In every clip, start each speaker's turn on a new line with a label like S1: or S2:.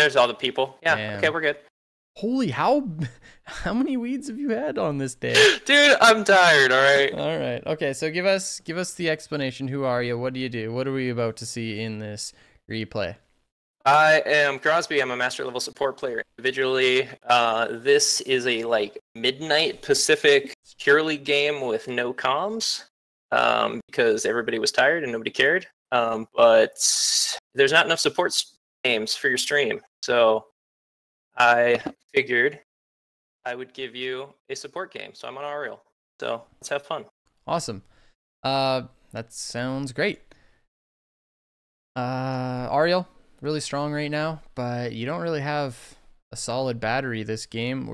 S1: There's all the people. Yeah.
S2: Damn.
S1: Okay, we're good.
S2: Holy, how many weeds have you had on this day?
S1: Dude, I'm tired. All right.
S2: All right. Okay, so give us the explanation. Who are you? What do you do? What are we about to see in this replay?
S1: I am Crosby. I'm a master level support player individually. This is a like midnight Pacific purely game with no comms, because everybody was tired and nobody cared. But there's not enough support games for your stream, so I figured I would give you a support game. So I'm on Auriel. So let's have fun.
S2: Awesome. That sounds great. Auriel, really strong right now, but you don't really have a solid battery this game.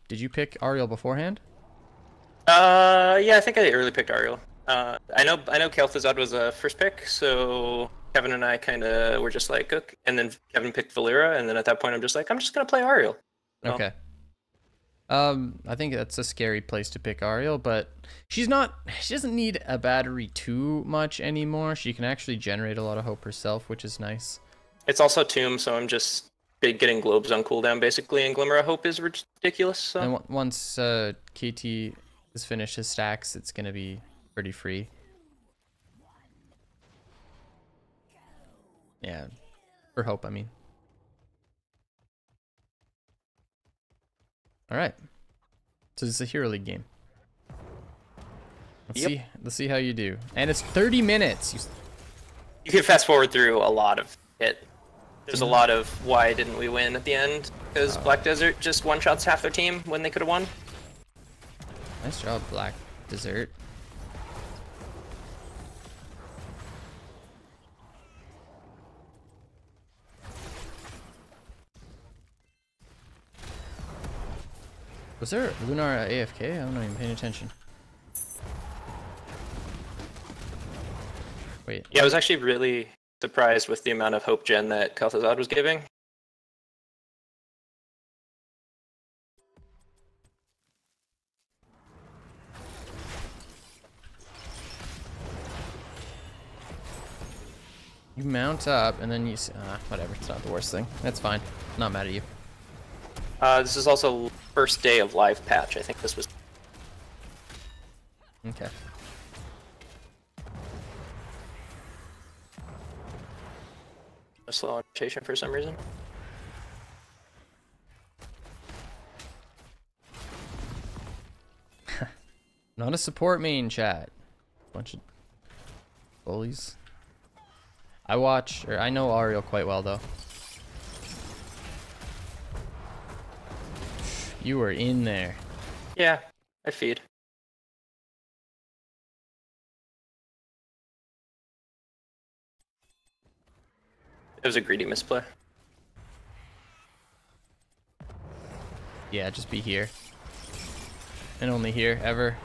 S2: Did you pick Auriel beforehand?
S1: Yeah, I think I early picked Auriel. I know Kel'Thuzad was a first pick, so Kevin and I kind of were just like, okay. And then Kevin picked Valera, and then at that point I'm just like, I'm just gonna play Auriel. So.
S2: Okay. I think that's a scary place to pick Auriel, but she doesn't need a battery too much anymore. She can actually generate a lot of hope herself, which is nice.
S1: It's also Tomb, so I'm just getting globes on cooldown basically, and Glimmer of Hope is ridiculous. So.
S2: And once KT has finished his stacks, it's gonna be pretty free. Yeah, for Hope, I mean. All right, so it's a Hero League game. Let's see how you do. And it's 30 minutes.
S1: You can fast forward through a lot of it. There's a lot of why didn't we win at the end, because Black Desert just one-shots half their team when they could have won.
S2: Nice job, Black Desert. Was there Lunar AFK? I'm not even paying attention. Wait.
S1: Yeah, I was actually really surprised with the amount of hope gen that Kel'Thuzad was giving.
S2: You mount up and then you whatever, it's not the worst thing. That's fine. I'm not mad at you.
S1: This is also first day of live patch. I think this was.
S2: Okay.
S1: A slow annotation for some reason.
S2: Not a support main, chat. Bunch of bullies. I know Auriel quite well though. You were in there.
S1: Yeah, I feed. It was a greedy misplay.
S2: Yeah, just be here. And only here, ever.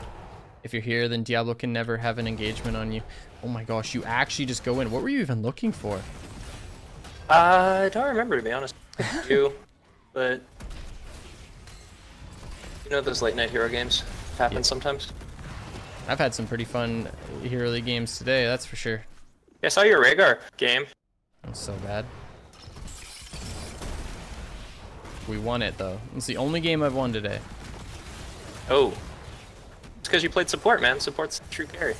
S2: If you're here, then Diablo can never have an engagement on you. Oh my gosh, you actually just go in. What were you even looking for?
S1: I don't remember, to be honest. You, but you know those late night hero games happen sometimes.
S2: I've had some pretty fun Hero League games today, that's for sure.
S1: Yeah, I saw your Rhaegar game.
S2: That was so bad. We won it though. It's the only game I've won today.
S1: Oh. It's because you played support, man. Support's the true carry.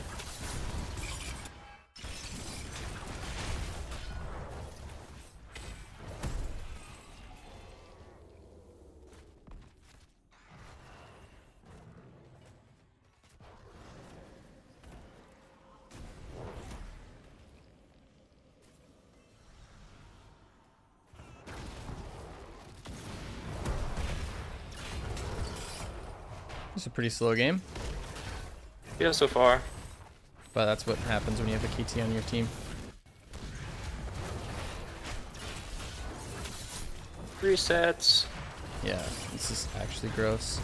S2: It's a pretty slow game.
S1: Yeah, so far.
S2: But that's what happens when you have a KT on your team.
S1: Resets.
S2: Yeah, this is actually gross.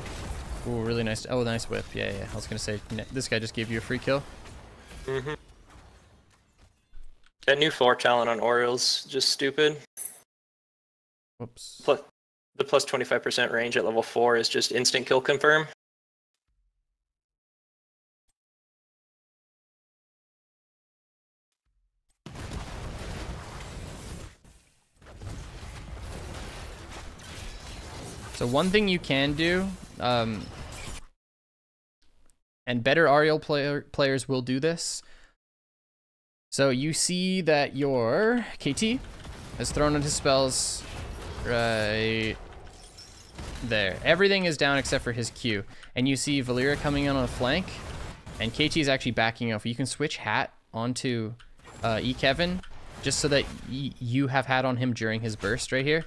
S2: Ooh, really nice. Oh, nice whip. Yeah, yeah. I was gonna say, this guy just gave you a free kill.
S1: Mm-hmm. That new floor talent on Auriel's just stupid.
S2: Whoops.
S1: The plus 25% range at level 4 is just instant kill confirm.
S2: So one thing you can do, and better Auriel players will do this. So you see that your KT has thrown into spells right there. Everything is down except for his Q. And you see Valeera coming in on a flank, and KT is actually backing off. You can switch hat onto Kevin, just so that you have hat on him during his burst right here.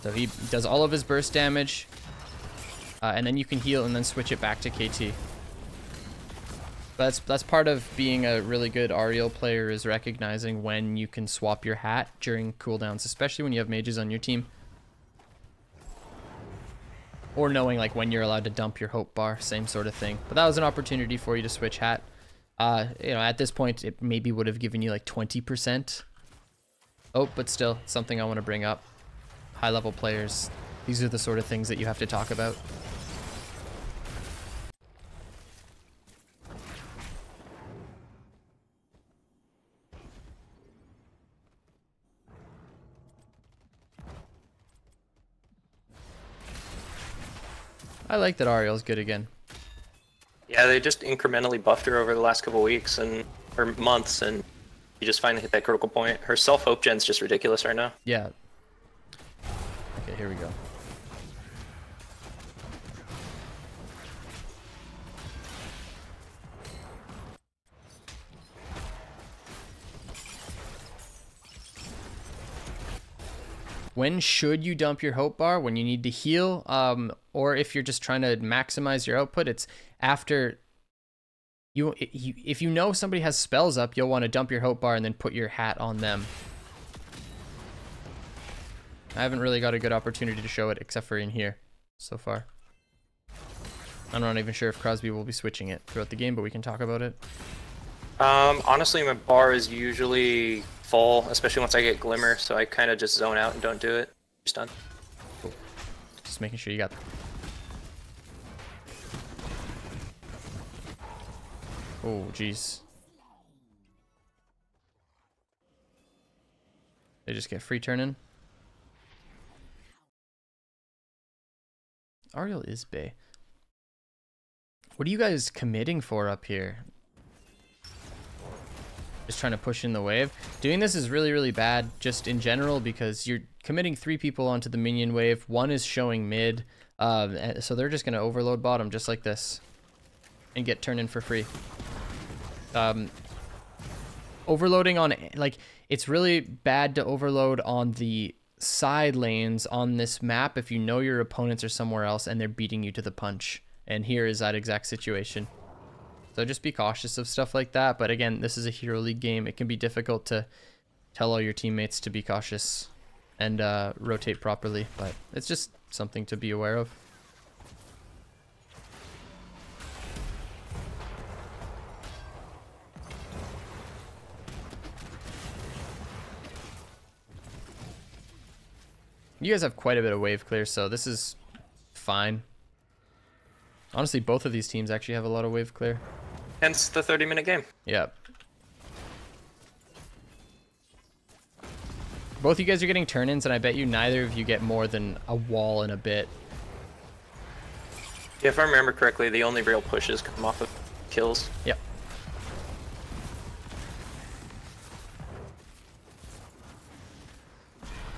S2: So he does all of his burst damage, and then you can heal and then switch it back to KT. But that's part of being a really good Auriel player, is recognizing when you can swap your hat during cooldowns, especially when you have mages on your team. Or knowing like when you're allowed to dump your hope bar, same sort of thing. But that was an opportunity for you to switch hat. You know, at this point, it maybe would have given you like 20%. Oh, but still, something I want to bring up. High-level players, these are the sort of things that you have to talk about. I like that Auriel's good again.
S1: Yeah, they just incrementally buffed her over the last couple weeks or months, and you just finally hit that critical point. Her self-hope gen's just ridiculous right now.
S2: Yeah. Okay, here we go. When should you dump your hope bar? When you need to heal, or if you're just trying to maximize your output. It's after if you know somebody has spells up, you'll want to dump your hope bar and then put your hat on them. I haven't really got a good opportunity to show it except for in here so far. I'm not even sure if Crosby will be switching it throughout the game, but we can talk about it.
S1: Honestly, my bar is usually full, especially once I get Glimmer, so I kind of just zone out and don't do it. Just done.
S2: Cool. Just making sure you got... Oh, jeez. They just get free turn-in. Auriel is Bay. What are you guys committing for up here? Just trying to push in the wave. Doing this is really, really bad just in general because you're committing 3 people onto the minion wave. 1 is showing mid. So they're just going to overload bottom just like this and get turned in for free. Overloading on, like, it's really bad to overload on the side lanes on this map if you know your opponents are somewhere else and they're beating you to the punch. And here is that exact situation. So just be cautious of stuff like that. But again, this is a Hero League game. It can be difficult to tell all your teammates to be cautious and rotate properly. But it's just something to be aware of. You guys have quite a bit of wave clear, so this is fine. Honestly, both of these teams actually have a lot of wave clear.
S1: Hence the 30-minute game.
S2: Yep. Both you guys are getting turn-ins, and I bet you neither of you get more than a wall in a bit.
S1: Yeah, if I remember correctly, the only real pushes come off of kills.
S2: Yep.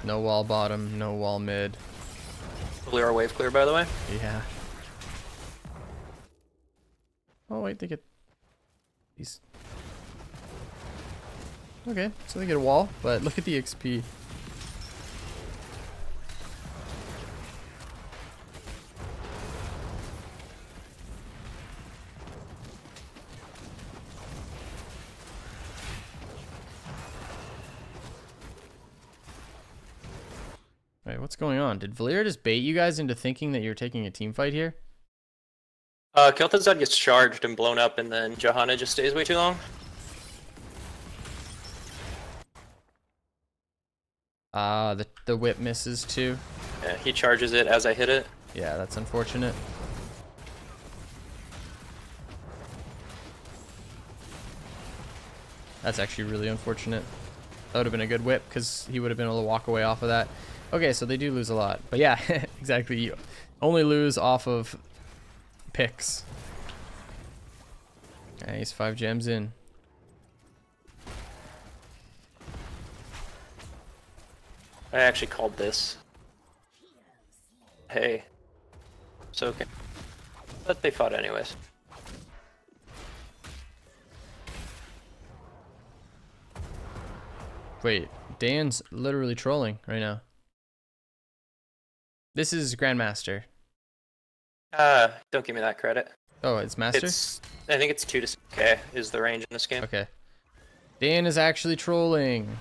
S2: No wall bottom, no wall mid.
S1: Clear our wave clear, by the way.
S2: Yeah. Oh wait, they get these. Okay, so they get a wall, but look at the XP. Wait, what's going on? Did Valeera just bait you guys into thinking that you're taking a team fight here?
S1: Kel'Thuzad gets charged and blown up, and then Johanna just stays way too long.
S2: The whip misses too.
S1: Yeah, he charges it as I hit it.
S2: Yeah, that's unfortunate. That's actually really unfortunate. That would have been a good whip because he would have been able to walk away off of that. Okay, so they do lose a lot. But yeah, exactly. You only lose off of picks. Nice, 5 gems in.
S1: I actually called this. Hey. It's okay. But they fought anyways.
S2: Wait, Dan's literally trolling right now. This is Grandmaster.
S1: Don't give me that credit.
S2: Oh, it's Master?
S1: I think it's 2 to 6k is the range in this game.
S2: Okay. Dan is actually trolling.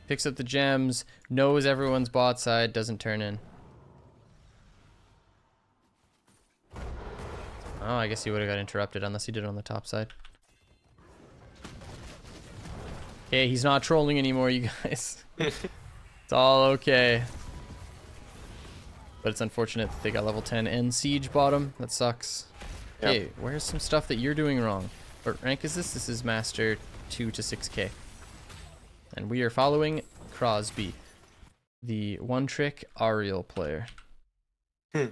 S2: Picks up the gems, knows everyone's bot side, doesn't turn in. Oh, I guess he would have got interrupted unless he did it on the top side. Okay, he's not trolling anymore, you guys. It's all okay. But it's unfortunate that they got level 10 and siege bottom. That sucks. Okay,
S1: Yep.
S2: where's some stuff that you're doing wrong? What rank is this? This is Master 2 to 6k. And we are following Crosby, the one-trick Auriel player.
S1: Hmm.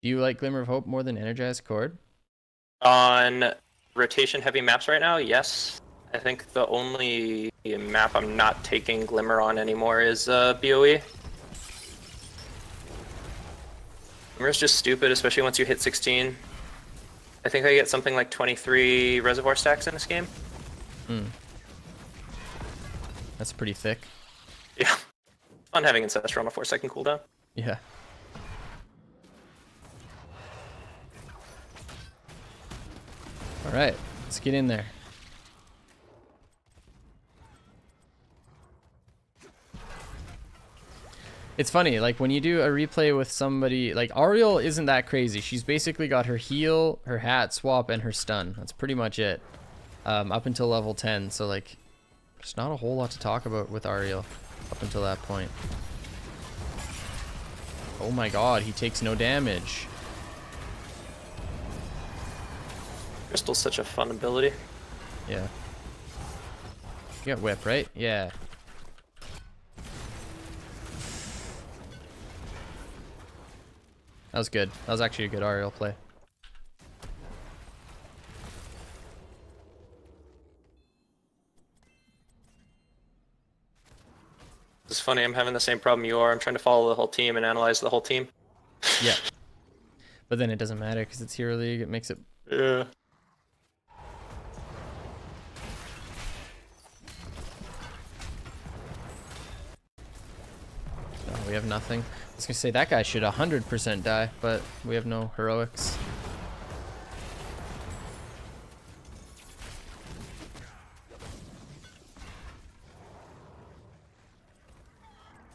S2: Do you like Glimmer of Hope more than Energized Chord?
S1: On rotation-heavy maps right now, yes. I think the only map I'm not taking Glimmer on anymore is BOE. Glimmer's just stupid, especially once you hit 16. I think I get something like 23 reservoir stacks in this game.
S2: Hmm. That's pretty thick.
S1: Yeah. Fun having Ancestral on a 4-second cooldown.
S2: Yeah. Alright, let's get in there. It's funny, like when you do a replay with somebody, like Auriel isn't that crazy. She's basically got her heal, her hat swap, and her stun. That's pretty much it. Up until level 10, so like, there's not a whole lot to talk about with Auriel up until that point. Oh my god, he takes no damage.
S1: Crystal's such a fun ability.
S2: Yeah. You got whip, right? Yeah. That was good. That was actually a good Auriel play.
S1: It's funny, I'm having the same problem you are. I'm trying to follow the whole team and analyze the whole team.
S2: Yeah. But then it doesn't matter because it's Hero League. It makes it...
S1: Yeah.
S2: Oh, we have nothing. I was going to say that guy should 100% die, but we have no heroics.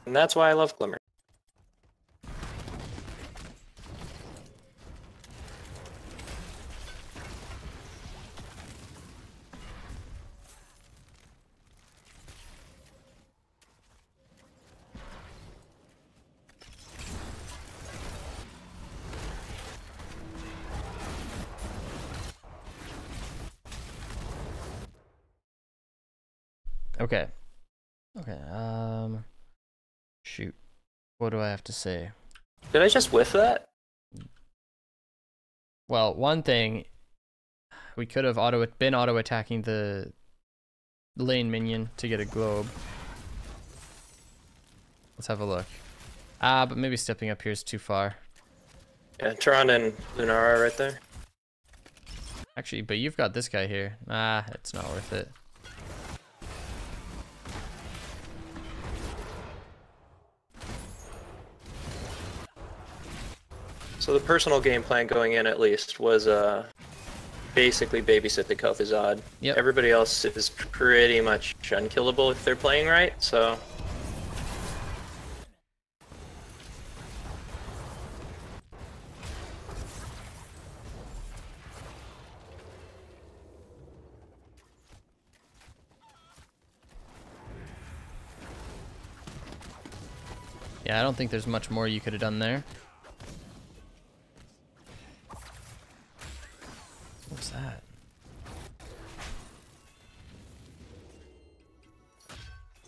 S1: And that's why I love Glimmer.
S2: Okay. Okay, shoot. What do I have to say?
S1: Did I just whiff that?
S2: Well, one thing, we could have been auto-attacking the lane minion to get a globe. Let's have a look. But maybe stepping up here is too far.
S1: Yeah, Tron and Lunara right there.
S2: Actually, but you've got this guy here. It's not worth it.
S1: So the personal game plan going in, at least, was basically babysit the Kel'Thuzad.
S2: Yep.
S1: Everybody else is pretty much unkillable if they're playing right, so...
S2: Yeah, I don't think there's much more you could have done there. What's that?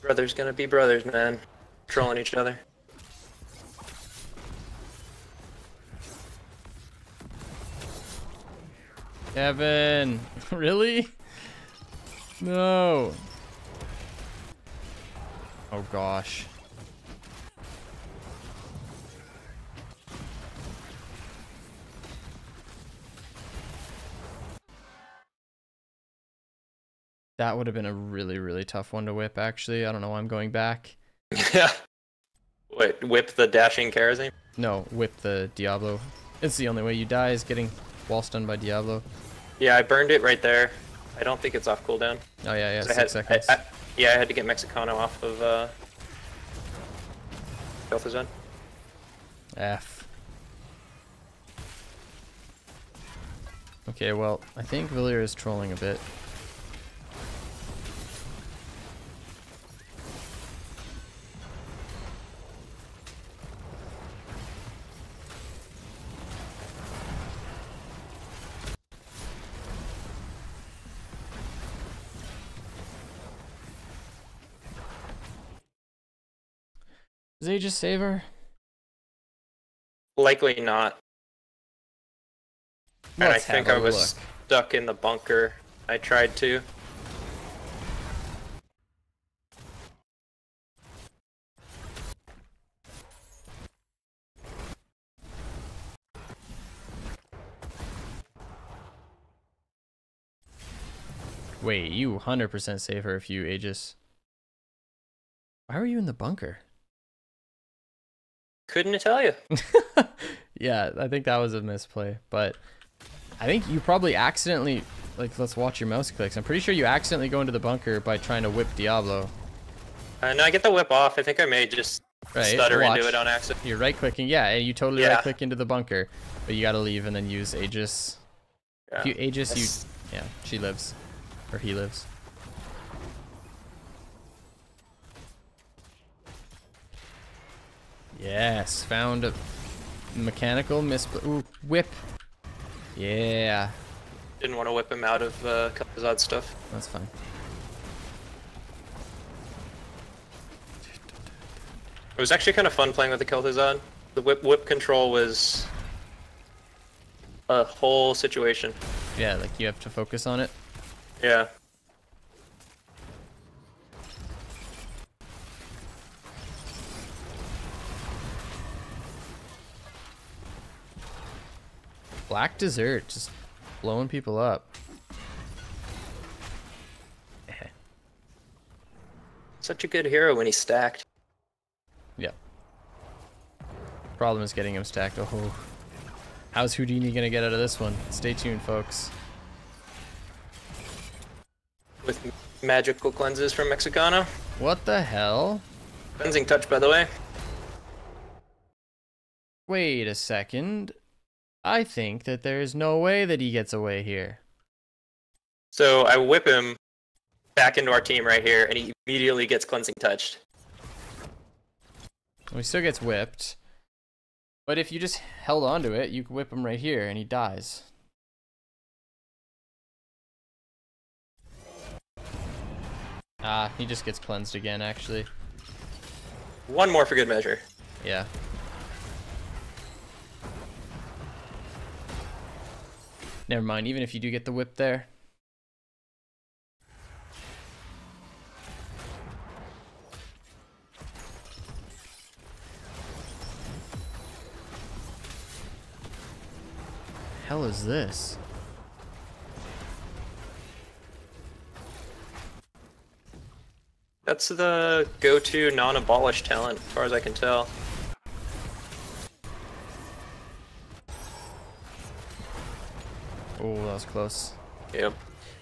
S1: I'd Brothers gonna be brothers, man. Trolling each other.
S2: Kevin, really? No. Oh gosh. That would have been a really, really tough one to whip, actually. I don't know why I'm going back.
S1: Yeah. Wait, whip the dashing Karazhan?
S2: No, whip the Diablo. It's the only way you die is getting wall stunned by Diablo.
S1: Yeah, I burned it right there. I don't think it's off cooldown.
S2: Oh yeah, yeah, 6 seconds.
S1: Yeah, I had to get Mexicano off of Kel'Thuzad.
S2: F. Okay, well, I think Villiers is trolling a bit. Does he just save her?
S1: Likely not. And I think I was stuck in the bunker. I tried to.
S2: Wait, you 100% save her if you Aegis. Why were you in the bunker?
S1: Couldn't tell you.
S2: Yeah, I think that was a misplay, but I think you probably accidentally, like, let's watch your mouse clicks. I'm pretty sure you accidentally go into the bunker by trying to whip Diablo.
S1: No, I get the whip off. I think I may just stutter into it on accident.
S2: You're right clicking, yeah, and you totally right click into the bunker, but you gotta leave and then use Aegis.
S1: Yeah.
S2: If you Aegis, yeah, she lives, or he lives. Yes, found a mechanical misplay. Ooh, whip. Yeah.
S1: Didn't want to whip him out of Kel'Thuzad stuff.
S2: That's fine.
S1: It was actually kind of fun playing with the Kel'Thuzad. The whip control was a whole situation.
S2: Yeah, like you have to focus on it.
S1: Yeah.
S2: Black Dessert, just blowing people up.
S1: Such a good hero when he's stacked.
S2: Yep. Problem is getting him stacked. Oh. How's Houdini gonna get out of this one? Stay tuned, folks.
S1: With magical cleanses from Mexicano.
S2: What the hell?
S1: Cleansing touch, by the way.
S2: Wait a second. I think that there's no way that he gets away here.
S1: So I whip him back into our team right here, and he immediately gets cleansing touched.
S2: Well, he still gets whipped. But if you just held onto it, you could whip him right here, and he dies. Ah, he just gets cleansed again, actually.
S1: One more for good measure.
S2: Yeah. Never mind, even if you do get the whip there. Hell is this?
S1: That's the go-to non-abolish talent, as far as I can tell.
S2: Oh, that was close.
S1: Yep.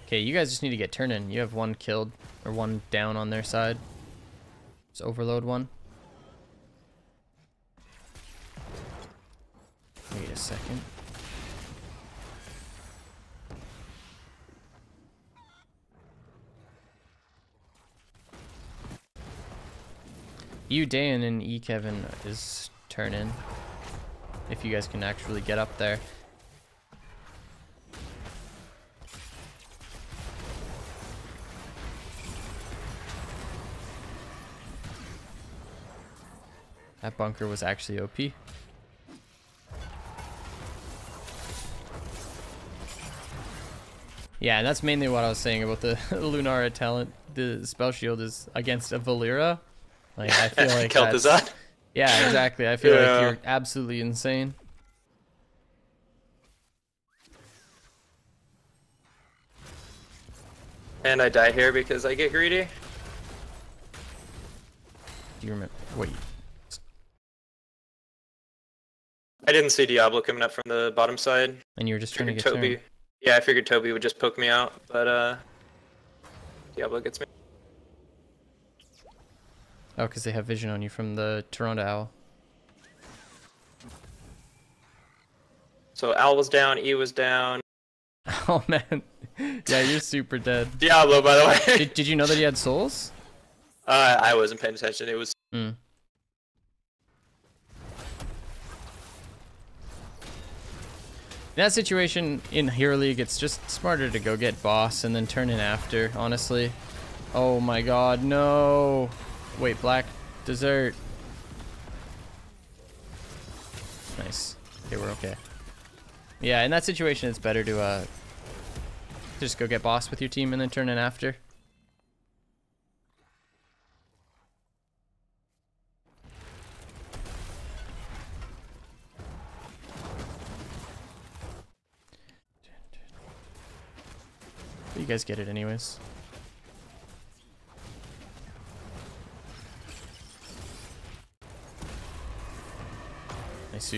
S2: Okay, you guys just need to get turning. You have one killed, or one down on their side. Just overload one. Wait a second. You, Dan, and E. Kevin is turning. If you guys can actually get up there. That bunker was actually OP. Yeah, and that's mainly what I was saying about the Lunara talent. The spell shield is against a Valera. Like, I feel like that's... Yeah, exactly. I feel like you're absolutely insane.
S1: And I die here because I get greedy.
S2: Do you remember? Wait.
S1: I didn't see Diablo coming up from the bottom side.
S2: And you were just trying to get
S1: Toby.
S2: turned.
S1: Yeah, I figured Toby would just poke me out, but Diablo gets me.
S2: Oh, because they have vision on you from the Toronto Owl.
S1: So Owl was down, E was down.
S2: Oh man, yeah, you're super dead.
S1: Diablo, by the way.
S2: Did you know that he had souls?
S1: I wasn't paying attention. It was.
S2: In that situation in Hero League, it's just smarter to go get boss and then turn in after, honestly. Oh my god, no. Wait, black dessert. Nice. Okay, we're okay. Yeah, in that situation, it's better to just go get boss with your team and then turn in after. But you guys get it anyways. Nice.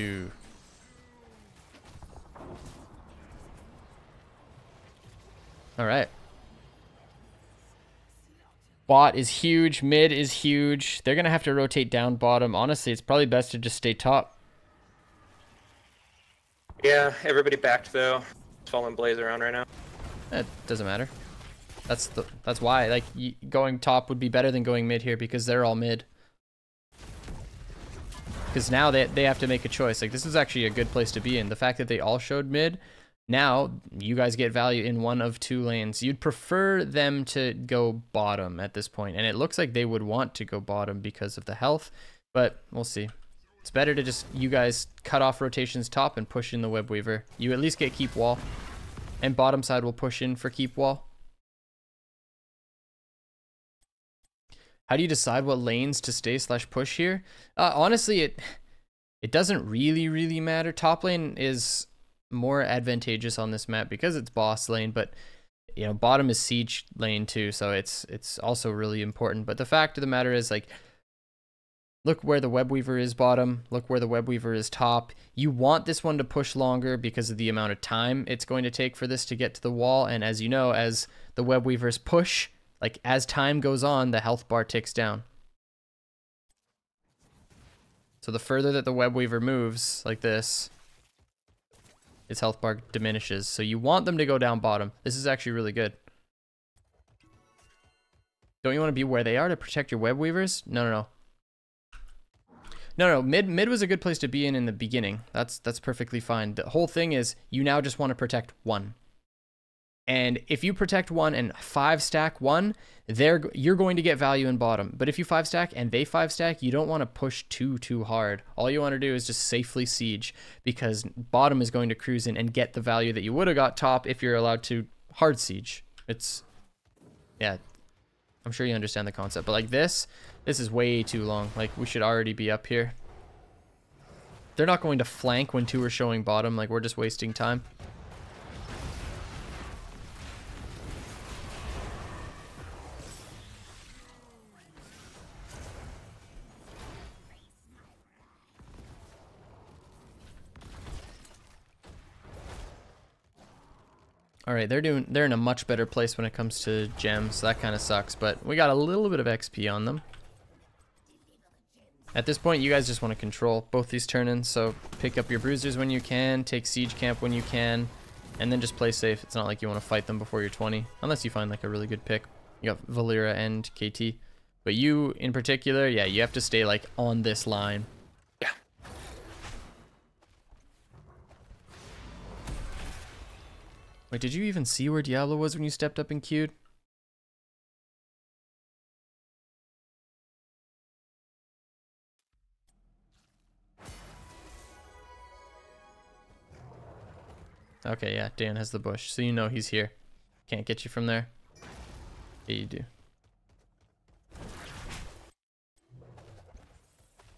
S2: All right. Bot is huge. Mid is huge. They're going to have to rotate down bottom. Honestly, it's probably best to just stay top.
S1: Yeah, everybody backed though. It's falling Blaze around right now.
S2: It doesn't matter. That's why. Like, going top would be better than going mid here because they're all mid. Because now they have to make a choice. Like, this is actually a good place to be in. The fact that they all showed mid, now you guys get value in one of two lanes. You'd prefer them to go bottom at this point, and it looks like they would want to go bottom because of the health, but we'll see. It's better to just, you guys cut off rotations top and push in the Web Weaver. You at least get keep wall, and bottom side will push in for keep wall. How do you decide what lanes to stay / push here? Honestly, it doesn't really matter. Top lane is more advantageous on this map because it's boss lane, but you know, bottom is siege lane too, so it's also really important. But the fact of the matter is, like, look where the Web Weaver is bottom, look where the Web Weaver is top. You want this one to push longer because of the amount of time it's going to take for this to get to the wall, and as you know, as the Web Weavers push, like, as time goes on, the health bar ticks down. So the further that the Web Weaver moves, like this, its health bar diminishes. So you want them to go down bottom. This is actually really good. Don't you want to be where they are to protect your Web Weavers? No. Mid was a good place to be in the beginning. That's perfectly fine. The whole thing is you now just want to protect one. And if you protect one and 5-stack one, you're going to get value in bottom. But if you 5-stack and they 5-stack, you don't want to push too hard. All you want to do is just safely siege, because bottom is going to cruise in and get the value that you would have got top if you're allowed to hard siege. Yeah, I'm sure you understand the concept. But like this is way too long. Like, we should already be up here. They're not going to flank when two are showing bottom. Like, we're just wasting time. All right, they're in a much better place when it comes to gems. That kind of sucks, but we got a little bit of XP on them. At this point, you guys just want to control both these turn-ins, so pick up your bruisers when you can, take siege camp when you can, and then just play safe. It's not like you want to fight them before you're 20, unless you find like a really good pick. You got Valera and KT. But you, in particular, yeah, you have to stay like on this line.
S1: Yeah.
S2: Wait, did you even see where Diablo was when you stepped up and queued? Okay, yeah, Dan has the bush, so you know he's here. Can't get you from there. Yeah, you do.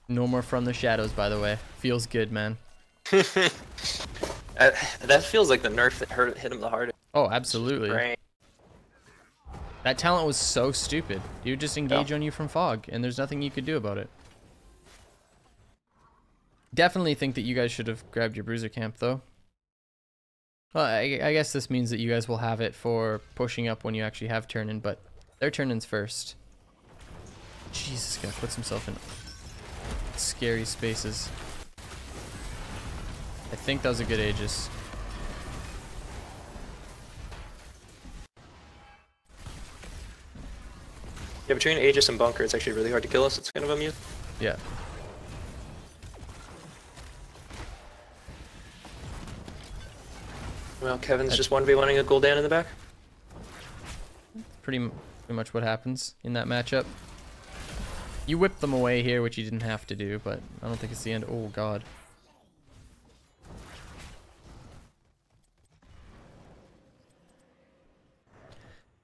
S2: No more from the shadows, by the way. Feels good, man.
S1: That feels like the nerf that hit him the hardest.
S2: Oh, absolutely.
S1: Right.
S2: That talent was so stupid. He would just engage on you from fog, and there's nothing you could do about it. Definitely think that you guys should have grabbed your bruiser camp, though. Well, I guess this means that you guys will have it for pushing up when you actually have turn-in, but their turn-in's first. Jesus, guy puts himself in scary spaces. I think that was a good Aegis.
S1: Yeah, between Aegis and Bunker, it's actually really hard to kill us. It's kind of amusing.
S2: Yeah.
S1: Well, Kevin's just 1v1ing a Gul'dan in the back.
S2: Pretty much what happens in that matchup. You whip them away here, which you didn't have to do, but I don't think it's the end. Oh, God.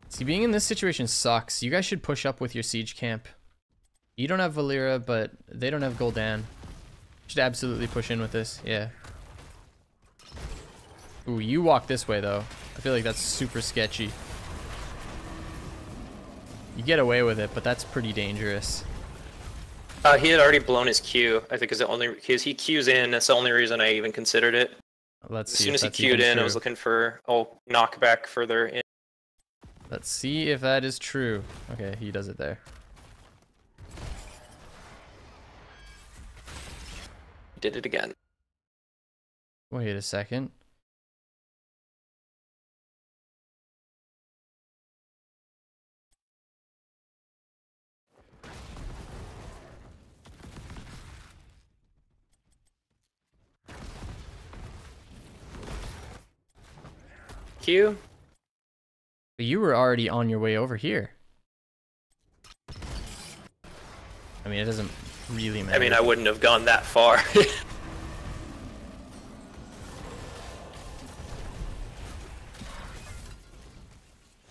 S2: See, being in this situation sucks. You guys should push up with your siege camp. You don't have Valera, but they don't have Gul'dan. Should absolutely push in with this. Yeah. Ooh, you walk this way, though. I feel like that's super sketchy. You get away with it, but that's pretty dangerous.
S1: He had already blown his Q, I think, is the only because he Qs in. That's the only reason I even considered it.
S2: Let's see.
S1: As soon as he Q'd in, I was looking for knockback further in.
S2: Let's see if that is true. Okay, he does it there.
S1: Did it again.
S2: Wait a second.
S1: Q?
S2: But you were already on your way over here. I mean, it doesn't really matter.
S1: I mean, I wouldn't have gone that far.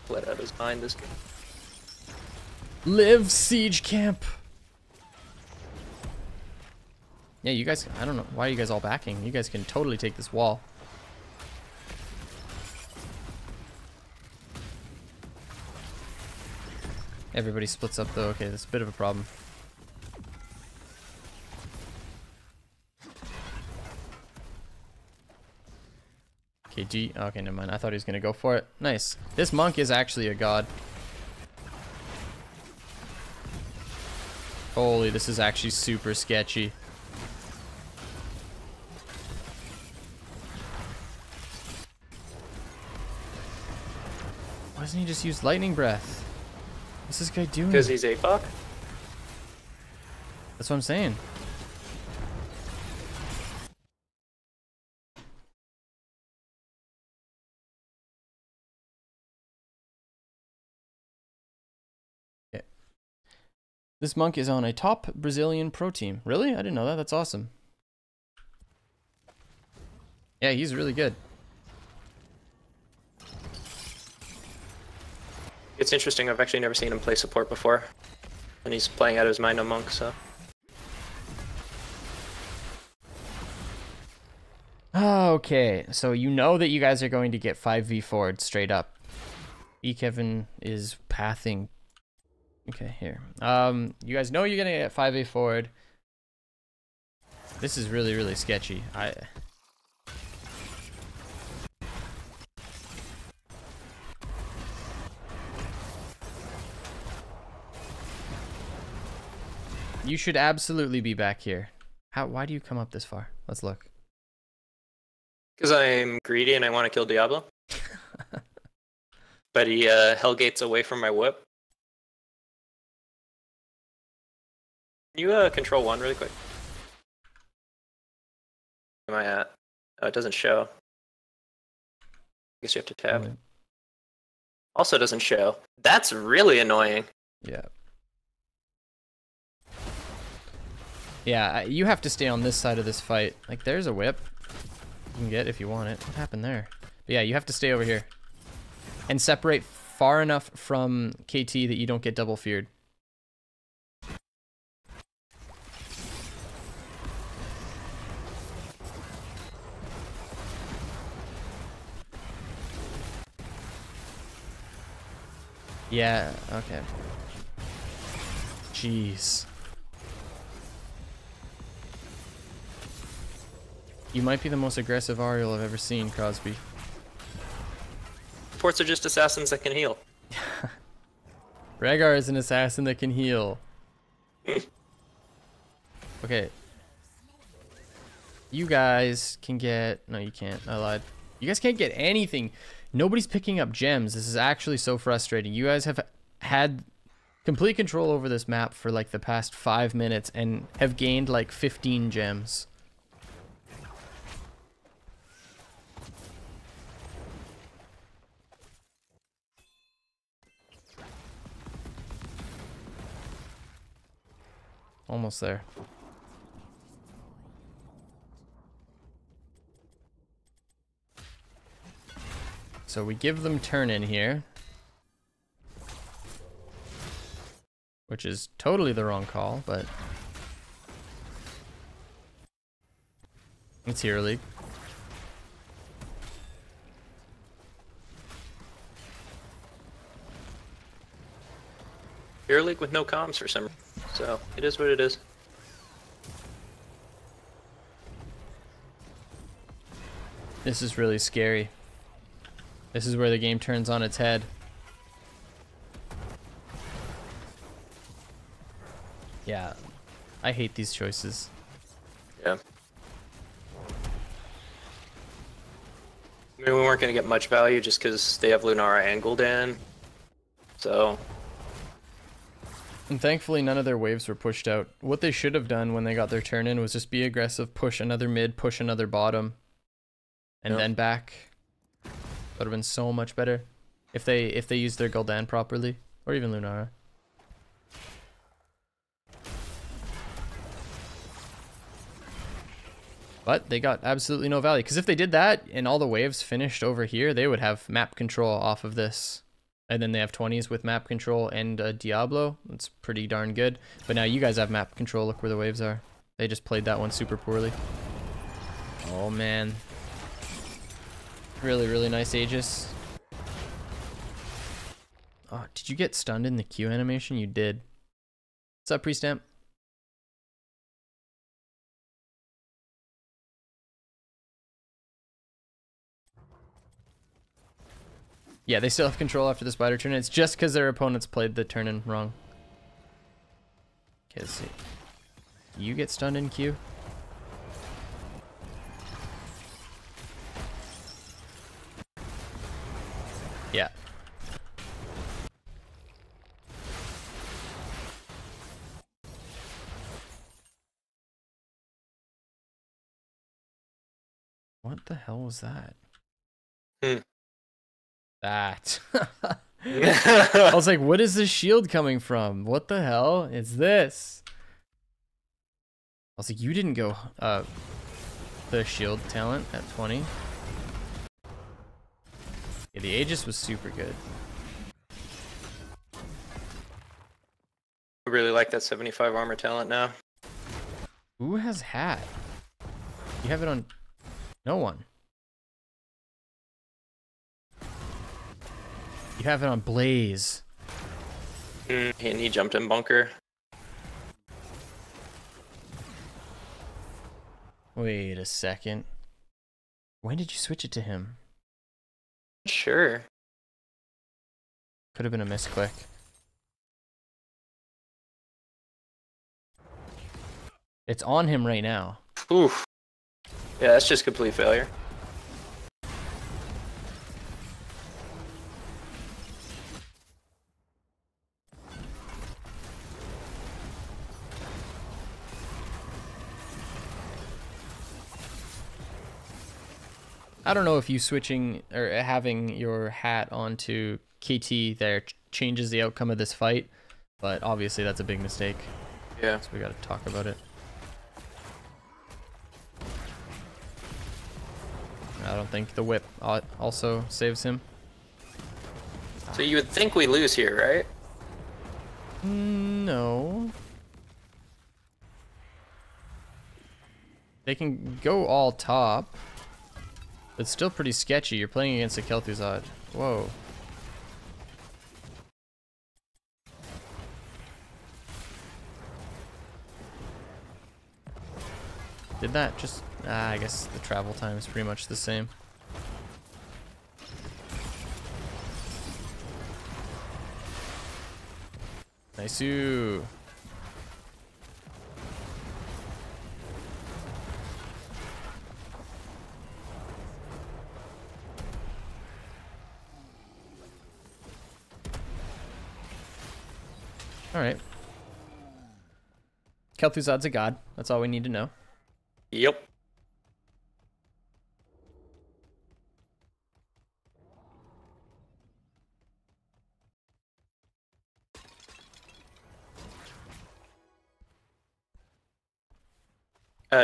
S1: Let out his mind this game.
S2: Live siege camp. Yeah, you guys, I don't know. Why are you guys all backing? You guys can totally take this wall. Everybody splits up though. Okay, that's a bit of a problem. Okay, G. Okay, never mind. I thought he was gonna go for it. Nice. This monk is actually a god. Holy, this is actually super sketchy. Why doesn't he just use lightning breath? What's this guy doing?
S1: Because he's a fuck.
S2: That's what I'm saying. Okay. This monk is on a top Brazilian pro team. Really? I didn't know that. That's awesome. Yeah, he's really good.
S1: It's interesting, I've actually never seen him play support before. And he's playing out of his mind on Monk, so.
S2: Okay, so you know that you guys are going to get 5v forward straight up. Kevin is pathing. Okay, here. You guys know you're gonna get 5v forward. This is really, really sketchy. You should absolutely be back here. Why do you come up this far? Let's look.
S1: Because I'm greedy and I want to kill Diablo. But he hellgates away from my whip. Can you control one really quick? Where am I at? Oh, it doesn't show. I guess you have to tab. Also doesn't show. That's really annoying.
S2: Yeah. Yeah, you have to stay on this side of this fight. Like, there's a whip. You can get if you want it. What happened there? But yeah, you have to stay over here. And separate far enough from KT that you don't get double feared. Yeah, okay. Jeez. You might be the most aggressive Auriel I've ever seen, Crosby.
S1: Supports are just assassins that can heal.
S2: Rhaegar is an assassin that can heal. Okay. You guys can get... No, you can't. I lied. You guys can't get anything. Nobody's picking up gems. This is actually so frustrating. You guys have had complete control over this map for like the past 5 minutes and have gained like 15 gems. Almost there. So we give them turn in here. Which is totally the wrong call, but... It's Hero League.
S1: Hero League with no comms for some reason. So, it is what it is.
S2: This is really scary. This is where the game turns on its head. Yeah, I hate these choices.
S1: Yeah. I mean, we weren't going to get much value just because they have Lunara angled in. So...
S2: And thankfully none of their waves were pushed out. What they should have done when they got their turn in was just be aggressive, push another mid, push another bottom, and then back. That would have been so much better if they used their Gul'dan properly, or even Lunara. But they got absolutely no value, because if they did that and all the waves finished over here, they would have map control off of this. And then they have 20s with map control and Diablo. That's pretty darn good. But now you guys have map control. Look where the waves are. They just played that one super poorly. Oh, man. Really, really nice Aegis. Oh, did you get stunned in the Q animation? You did. What's up, Pre-Stamp? Yeah, they still have control after the spider turn. It's just because their opponents played the turn in wrong. Okay, let's see. You get stunned in Q? Yeah. What the hell was that? That. I was like, what is this shield coming from? What the hell is this? I was like, you didn't go the shield talent at 20. Yeah, the Aegis was super good.
S1: I really like that 75 armor talent now.
S2: Who has hat? You have it on... No one. You have it on Blaze.
S1: And he jumped in bunker.
S2: Wait a second. When did you switch it to him?
S1: Sure.
S2: Could have been a misclick. It's on him right now.
S1: Oof. Yeah, that's just complete failure.
S2: I don't know if you switching or having your hat onto KT there changes the outcome of this fight, but obviously that's a big mistake.
S1: Yeah.
S2: So we got to talk about it. I don't think the whip also saves him.
S1: So you would think we lose here, right?
S2: No. They can go all top. It's still pretty sketchy. You're playing against a Kel'Thuzad. Whoa. Did that just... I guess the travel time is pretty much the same. Nice-oo. Alright. Kel'Thuzad's a god. That's all we need to know.
S1: Yep.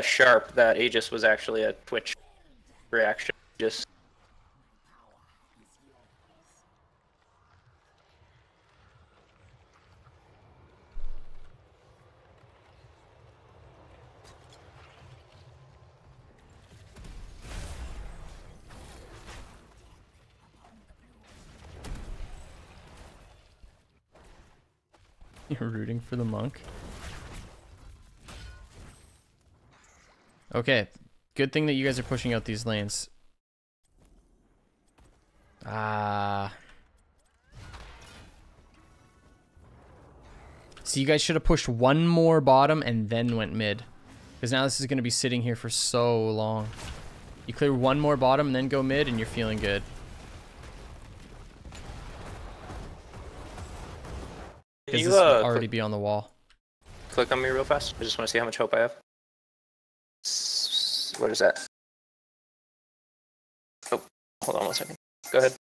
S1: Sharp, that Aegis was actually a Twitch reaction. Just
S2: You're rooting for the monk. Okay, good thing that you guys are pushing out these lanes. So you guys should have pushed one more bottom and then went mid. Because now this is going to be sitting here for so long. You clear one more bottom and then go mid and you're feeling good. Because this will already be on the wall.
S1: click on me real fast. I just want to see how much hope I have. What is that? Oh, hold on 1 second. Go ahead.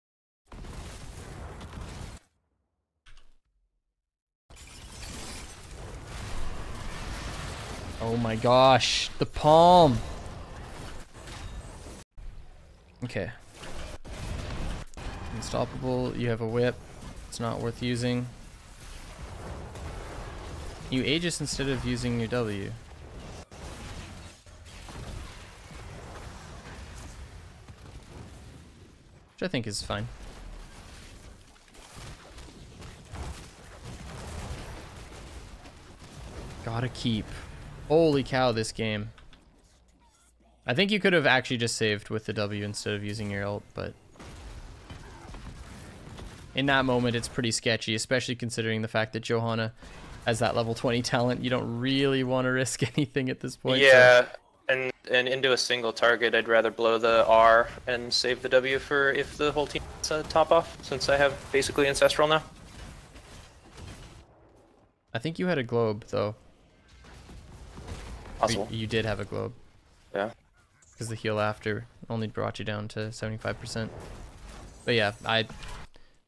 S2: Oh my gosh, the palm. Okay. Unstoppable, you have a whip. It's not worth using. You Aegis instead of using your W. Which I think is fine. Gotta keep. Holy cow, this game. I think you could have actually just saved with the W instead of using your ult, but... in that moment, it's pretty sketchy, especially considering the fact that Johanna has that level 20 talent. You don't really want to risk anything at this point.
S1: Yeah, so. and into a single target, I'd rather blow the R and save the W for if the whole team's top off, since I have basically Ancestral now.
S2: I think you had a globe, though.
S1: Possible.
S2: You did have a globe.
S1: Yeah.
S2: Because the heal after only brought you down to 75%. But yeah,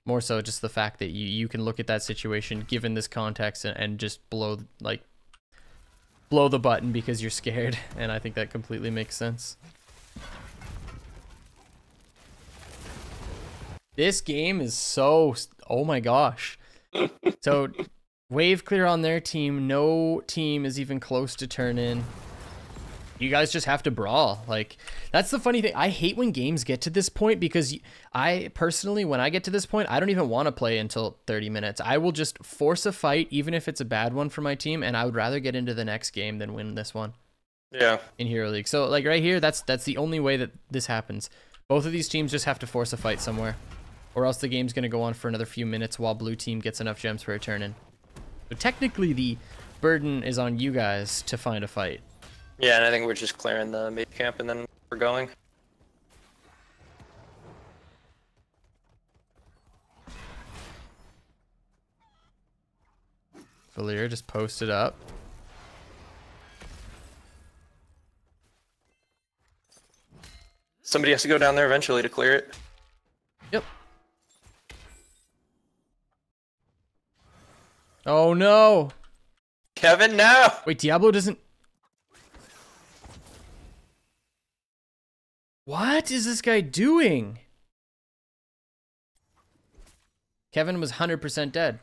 S2: more so just the fact that you can look at that situation given this context and just blow the button because you're scared, and I think that completely makes sense. This game is so... oh my gosh. So wave clear on their team. No team is even close to turn in. You guys just have to brawl. Like, that's the funny thing. I hate when games get to this point because I personally, when I get to this point, I don't even want to play until 30 minutes. I will just force a fight, even if it's a bad one for my team, and I would rather get into the next game than win this one.
S1: Yeah.
S2: In Hero League. So, like, right here, that's the only way that this happens. Both of these teams just have to force a fight somewhere, or else the game's going to go on for another few minutes while blue team gets enough gems for a turn in. So technically, the burden is on you guys to find a fight.
S1: Yeah, and I think we're just clearing the mid camp and then we're going.
S2: Valir just posted up.
S1: Somebody has to go down there eventually to clear it.
S2: Yep. Oh no!
S1: Kevin, no!
S2: Wait, Diablo doesn't... What is this guy doing? Kevin was 100% dead.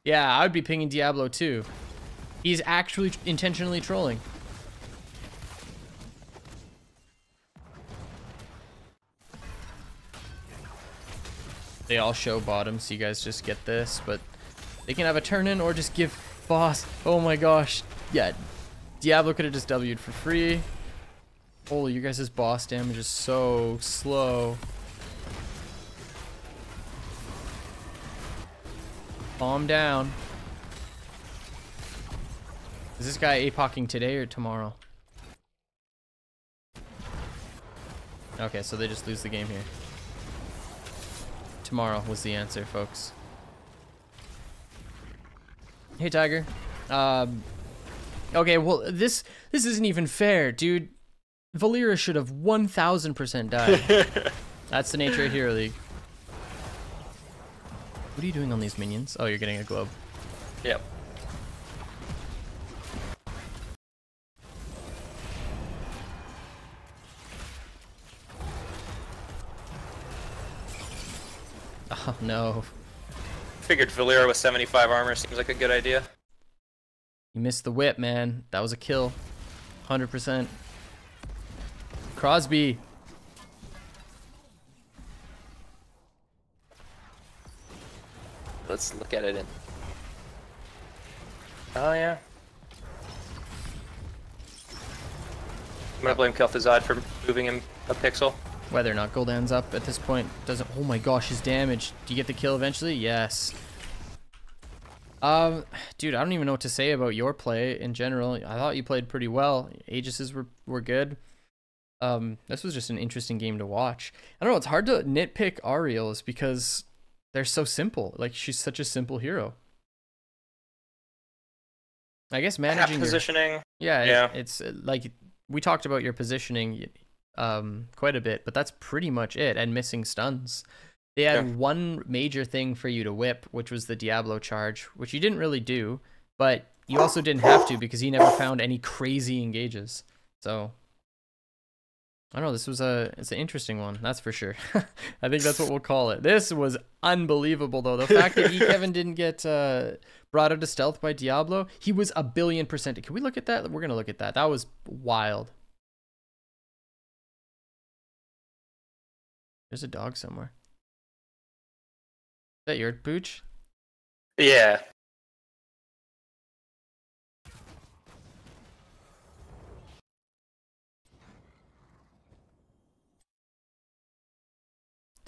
S2: Yeah, I would be pinging Diablo too. He's actually intentionally trolling. They all show bottom, so you guys just get this, but they can have a turn in or just give boss. Oh my gosh. Yeah, Diablo could have just W'd for free. Holy, you guys' boss damage is so slow. Calm down. Is this guy APOCing today or tomorrow? Okay, so they just lose the game here. Tomorrow was the answer, folks. Hey, Tiger. Okay, well, this isn't even fair, dude. Valera should have 1000% died. That's the nature of Hero League. What are you doing on these minions? Oh, you're getting a globe.
S1: Yep.
S2: Oh, no.
S1: Figured Valera with 75 armor seems like a good idea.
S2: You missed the whip, man. That was a kill. 100%. Crosby.
S1: Let's look at it in. Oh, yeah. I'm gonna blame Kel'Thuzad for moving him a pixel.
S2: Whether or not Gul'dan's up at this point doesn't. Oh my gosh, his damage. Do you get the kill eventually? Yes. Dude, I don't even know what to say about your play in general. I thought you played pretty well. Aegis's were good. This was just an interesting game to watch. I don't know. It's hard to nitpick Auriel because they're so simple. Like, she's such a simple hero. I guess managing
S1: positioning.
S2: Yeah. It's like we talked about your positioning quite a bit, but that's pretty much it. And missing stuns. They had one major thing for you to whip, which was the Diablo charge, which you didn't really do, but you also didn't have to because he never found any crazy engages. So I don't know. It's an interesting one, that's for sure. I think that's what we'll call it. This was unbelievable, though. The fact that Kevin didn't get brought out to stealth by Diablo, he was 1,000,000,000%. Can we look at that? We're gonna look at that. That was wild. There's a dog somewhere. Is that your pooch?
S1: Yeah.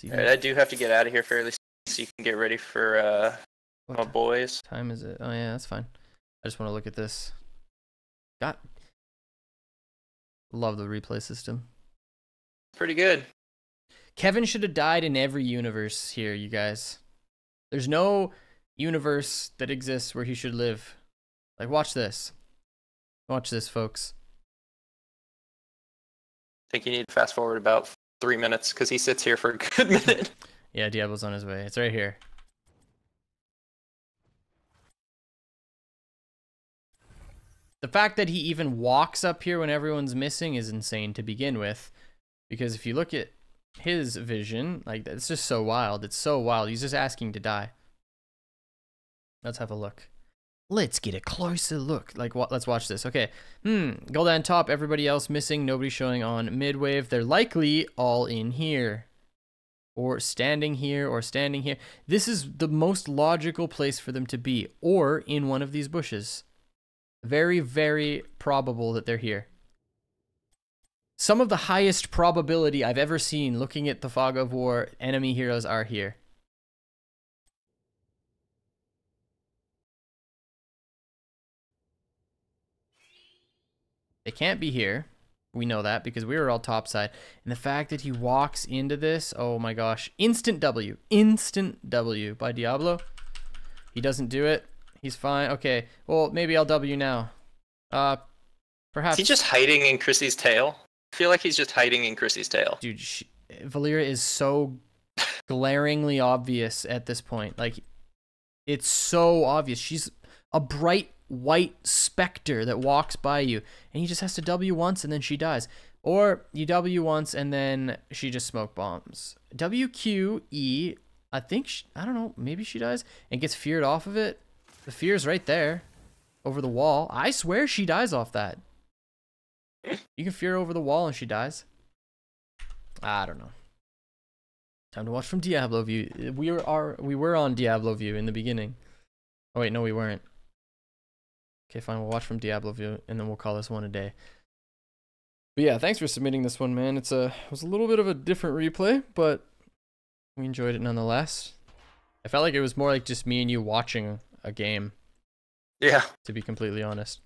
S1: Alright, I do have to get out of here fairly soon so you can get ready for my boys.
S2: What time is it? Oh yeah, that's fine. I just want to look at this. God. Love the replay system.
S1: Pretty good.
S2: Kevin should have died in every universe here, you guys. There's no universe that exists where he should live. Like, watch this. Watch this, folks.
S1: I think you need to fast forward about 3 minutes because he sits here for a good minute.
S2: Yeah, Diablo's on his way. It's right here. The fact that he even walks up here when everyone's missing is insane to begin with. Because if you look at his vision, like, it's just so wild. It's so wild. He's just asking to die. Let's have a look. Let's get a closer look. Like, let's watch this. Okay. Gul'dan top, everybody else missing. Nobody showing on mid wave. They're likely all in here. Or standing here, or standing here. This is the most logical place for them to be. Or in one of these bushes. Very, very probable that they're here. Some of the highest probability I've ever seen looking at the Fog of War enemy heroes are here. They can't be here. We know that because we were all topside. And the fact that he walks into this, oh my gosh. Instant W. Instant W by Diablo. He doesn't do it. He's fine. Okay. Well, maybe I'll W now. Perhaps.
S1: Is he just hiding in Chrissy's tail? I feel like he's just hiding in Chrissy's tail.
S2: Dude, Valera is so glaringly obvious at this point. Like, it's so obvious. She's a bright white specter that walks by you, and he just has to W once and then she dies. Or you W once and then she just smoke bombs. WQE, I think, I don't know, maybe she dies and gets feared off of it. The fear's right there over the wall. I swear she dies off that. You can fear over the wall and she dies. I don't know. Time to watch from Diablo View. We were on Diablo View in the beginning. Oh wait, no, we weren't. Okay, fine. We'll watch from Diablo View, and then we'll call this one a day. But yeah, thanks for submitting this one, man. It was a little bit of a different replay, but we enjoyed it nonetheless. I felt like it was more like just me and you watching a game.
S1: Yeah.
S2: To be completely honest.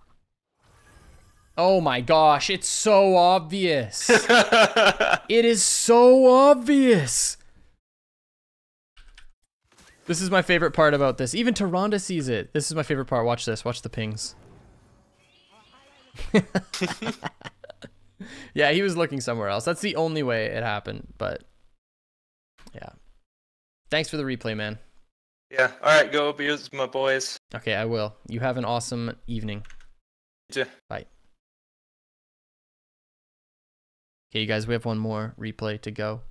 S2: Oh my gosh, it's so obvious. It is so obvious. This is my favorite part about this. Even Taronda sees it. This is my favorite part. Watch this. Watch the pings. Yeah, he was looking somewhere else. That's the only way it happened, but yeah. Thanks for the replay, man.
S1: Yeah. All right, go abuse my boys.
S2: Okay, I will. You have an awesome evening.
S1: You too.
S2: Bye. Okay, you guys, we have one more replay to go.